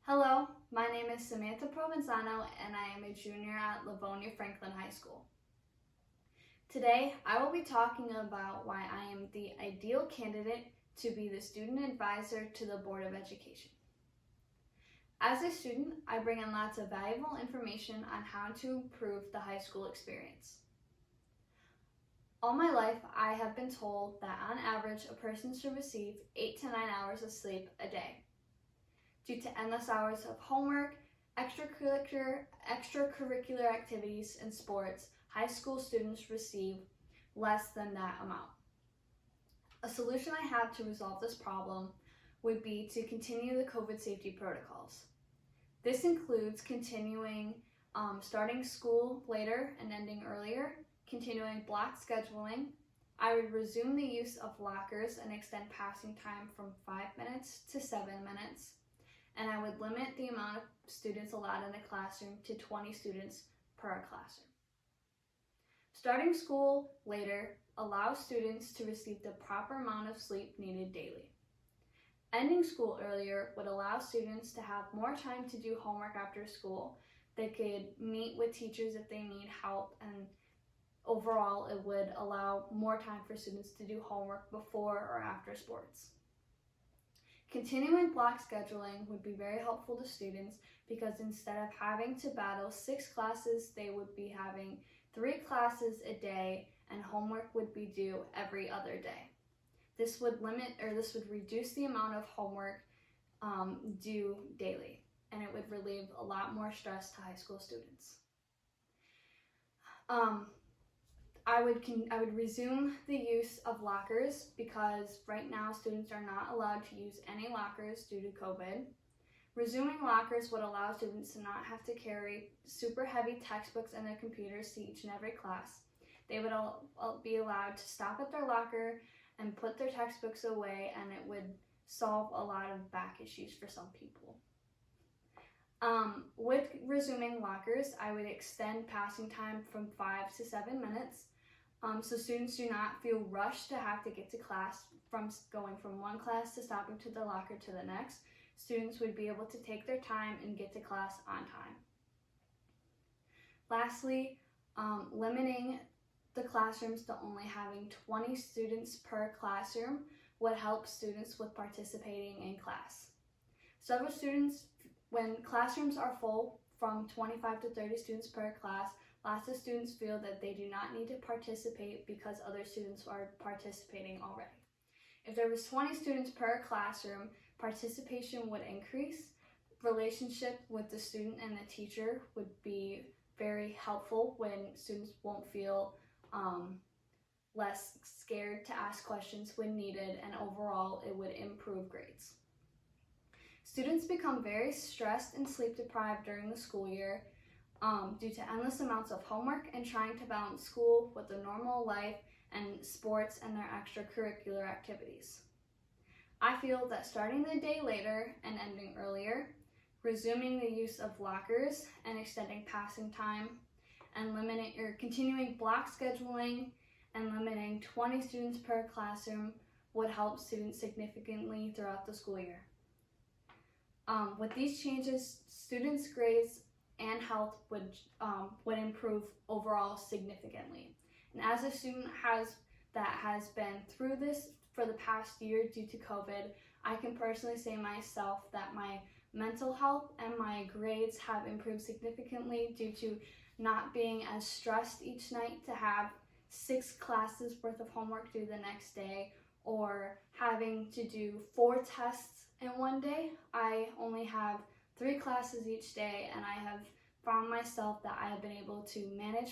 Hello, my name is Samantha Provenzano and I am a junior at Livonia Franklin High School. Today, I will be talking about why I am the ideal candidate to be the student advisor to the Board of Education. As a student, I bring in lots of valuable information on how to improve the high school experience. All my life, I have been told that on average, a person should receive 8 to 9 hours of sleep a day. Due to endless hours of homework, extracurricular activities, and sports, high school students receive less than that amount. A solution I have to resolve this problem would be to continue the COVID safety protocols. This includes starting school later and ending earlier, continuing block scheduling. I would resume the use of lockers and extend passing time from 5 minutes to 7 minutes. And I would limit the amount of students allowed in a classroom to 20 students per classroom. Starting school later allows students to receive the proper amount of sleep needed daily. Ending school earlier would allow students to have more time to do homework after school. They could meet with teachers if they need help, and overall it would allow more time for students to do homework before or after sports. Continuing block scheduling would be very helpful to students because instead of having to battle 6 classes, they would be having 3 classes a day and homework would be due every other day. This would reduce the amount of homework due daily, and it would relieve a lot more stress to high school students. I would resume the use of lockers because right now students are not allowed to use any lockers due to COVID. Resuming lockers would allow students to not have to carry super heavy textbooks and their computers to each and every class. They would all be allowed to stop at their locker and put their textbooks away, and it would solve a lot of back issues for some people. With resuming lockers, I would extend passing time from 5 to 7 minutes. So students do not feel rushed to have to get to class from going from one class to stopping to the locker to the next. Students would be able to take their time and get to class on time. Lastly, limiting the classrooms to only having 20 students per classroom would help students with participating in class. Several students, when classrooms are full from 25 to 30 students per class, lots of students feel that they do not need to participate because other students are participating already. If there was 20 students per classroom, participation would increase. Relationship with the student and the teacher would be very helpful when students won't feel less scared to ask questions when needed, and overall it would improve grades. Students become very stressed and sleep deprived during the school year due to endless amounts of homework and trying to balance school with a normal life and sports and their extracurricular activities. I feel that starting the day later and ending earlier, resuming the use of lockers and extending passing time, and continuing block scheduling and limiting 20 students per classroom would help students significantly throughout the school year. With these changes, students' grades and health would improve overall significantly. And as a student that has been through this for the past year due to COVID, I can personally say myself that my mental health and my grades have improved significantly due to not being as stressed each night to have 6 classes worth of homework due the next day, or having to do 4 tests in one day. I only have 3 classes each day, and I have found myself that I have been able to manage